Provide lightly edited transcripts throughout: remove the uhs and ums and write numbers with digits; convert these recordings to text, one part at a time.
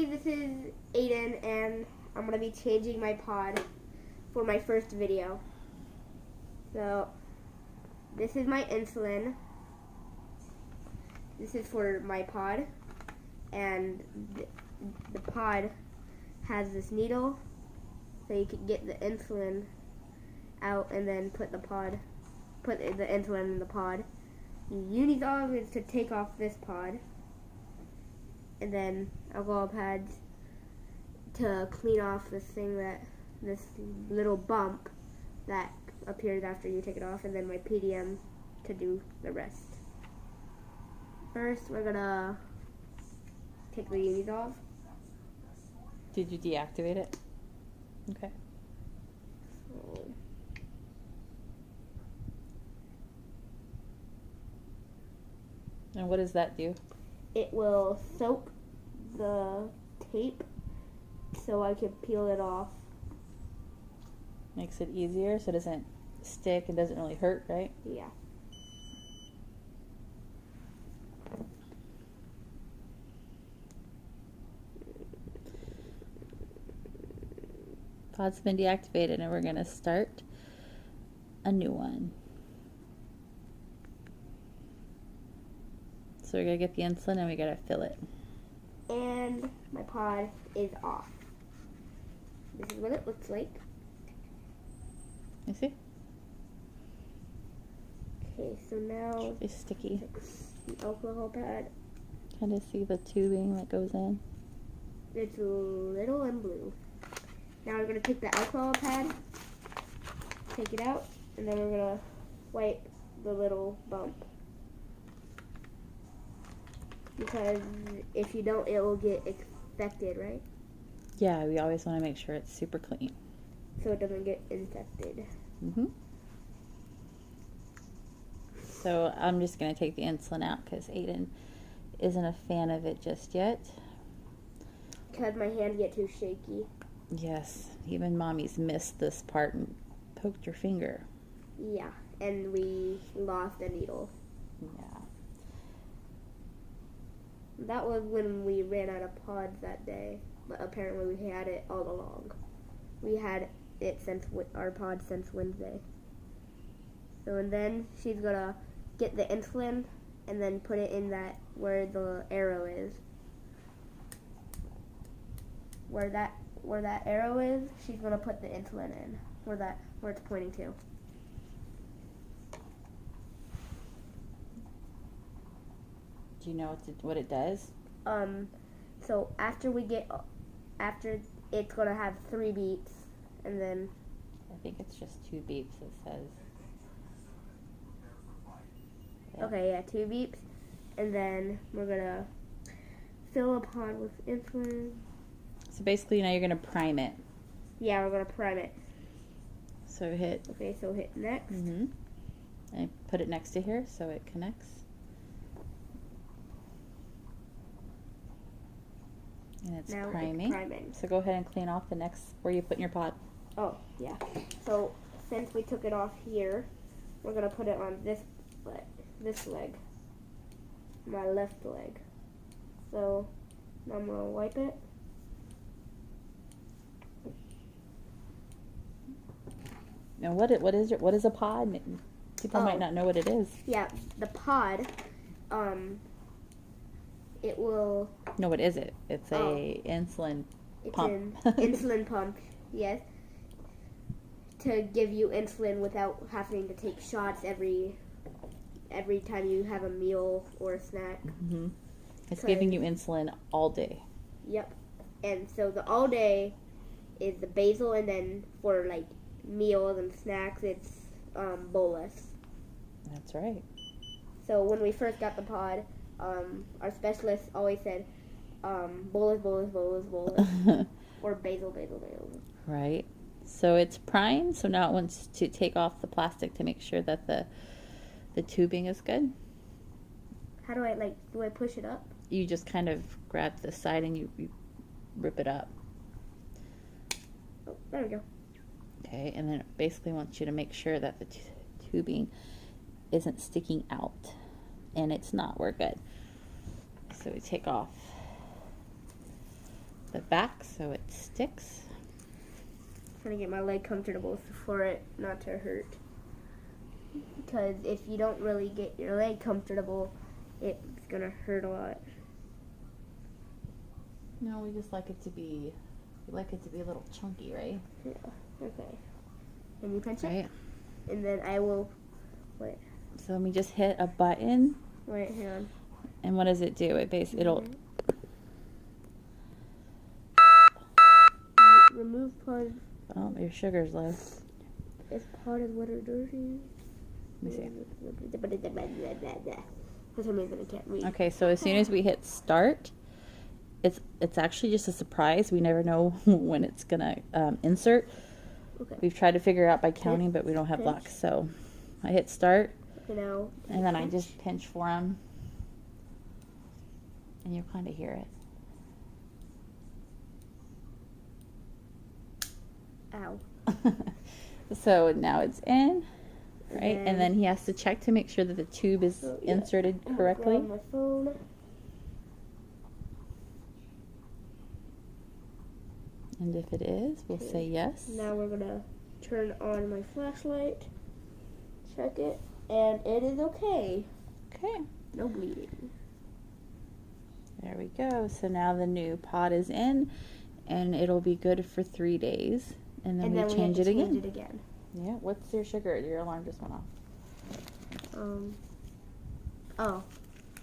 this is Aiden, and I'm going to be changing my pod for my first video. So, this is my insulin. This is for my pod, and the pod has this needle, so you can get the insulin out and then put the insulin in the pod. You need all of it to take off this pod, and then alcohol pads to clean off this little bump that appears after you take it off, and then my PDM to do the rest. First, we're gonna take the unis off. Did you deactivate it? Okay. So, And what does that do? it will soak the tape so I can peel it off. Makes it easier so it doesn't stick and doesn't really hurt, right? Yeah. Pod's been deactivated and we're going to start a new one. So we're going to get the insulin and we got to fill it. And my pod is off. This is what it looks like. You see? Okay, so now It's sticky. the alcohol pad. Kind of see the tubing that goes in. It's little and blue. Now we're going to take the alcohol pad, take it out, and then we're going to wipe the little bump. Because if you don't, it will get infected, right? Yeah, we always want to make sure it's super clean. So it doesn't get infected. Mm-hmm. So I'm just going to take the insulin out because Aiden isn't a fan of it just yet. Because my hands get too shaky. Yes, even mommy's missed this part and poked your finger. Yeah, and we lost a needle. Yeah. That was when we ran out of pods that day, but apparently we had it all along. We had it since our pod since Wednesday. So and then she's gonna get the insulin and then put it in that where the arrow is. Where that arrow is, she's gonna put the insulin in. Where it's pointing to. Do you know what it does? So after it's gonna have 3 beeps, and then I think it's just 2 beeps, it says. Yeah. okay, yeah, 2 beeps, and then we're gonna fill a pod with insulin. So basically now you're going to prime it. Yeah, we're gonna prime it. So hit. Okay, so hit next. Mm-hmm. And put it next to here so it connects. And it's Now priming. it's priming. So go ahead and clean off the next where you put in your pod. Oh, yeah. So since we took it off here, we're gonna put it on this leg, my left leg. So now I'm gonna wipe it. Now what is a pod? People might not know what it is. Yeah, the pod, it will. No, what is it? It's a insulin It's pump. an insulin pump, yes, to give you insulin without having to take shots every time you have a meal or a snack. Mm-hmm. It's giving you insulin all day. Yep. And so the all day is the basal, and then for like meals and snacks, it's bolus. That's right. So when we first got the pod, our specialist always said bolus, bolus, bolus, bolus, or basal, basal, basal. Right. So it's primed. So now it wants to take off the plastic to make sure that the tubing is good. How do I push it up? You just kind of grab the side and you rip it up. Oh, there we go. Okay, and then it basically wants you to make sure that the tubing isn't sticking out, and it's not. We're good. So we take off the back so it sticks. Trying to get my leg comfortable for it not to hurt. Because if you don't really get your leg comfortable, it's gonna hurt a lot. No, we just like it to be, a little chunky, right? Yeah. Okay. And you pinch Right. it, and then I will. Wait. So let me just hit a button, Wait. Hang on. and what does it do? It'll. Remove pod. Oh, your sugar's low. It's part of what it does. Let me see. For some reason I can't read. Okay, so as soon as we hit start, it's actually just a surprise. We never know when it's gonna insert. Okay. We've tried to figure it out by counting, but we don't have luck. So I hit start, Okay, now. and then I just pinch for them, and you'll kind of hear it. Ow. So now it's in, right? And then he has to check to make sure that the tube is inserted correctly. Grab my phone. And if it is, we'll say yes. Now we're gonna turn on my flashlight. Check it, and it is okay. Okay. No bleeding. There we go. So now the new pod is in, and it'll be good for 3 days. And then we change it again. Yeah. What's your sugar? Your alarm just went off. Oh,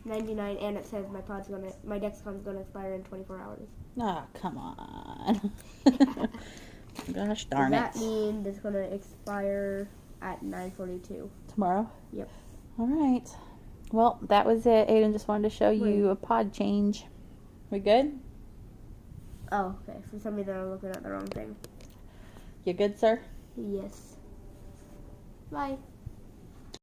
99, and it says my Dexcom's gonna expire in 24 hours. Ah, come on. Gosh darn Does that it. mean it's gonna expire at 9:42? Tomorrow? Yep. All right. Well, that was it. Aiden just wanted to show you a pod change. We good? Oh, okay. For some reason I'm looking at the wrong thing. You good, sir? Yes. Bye.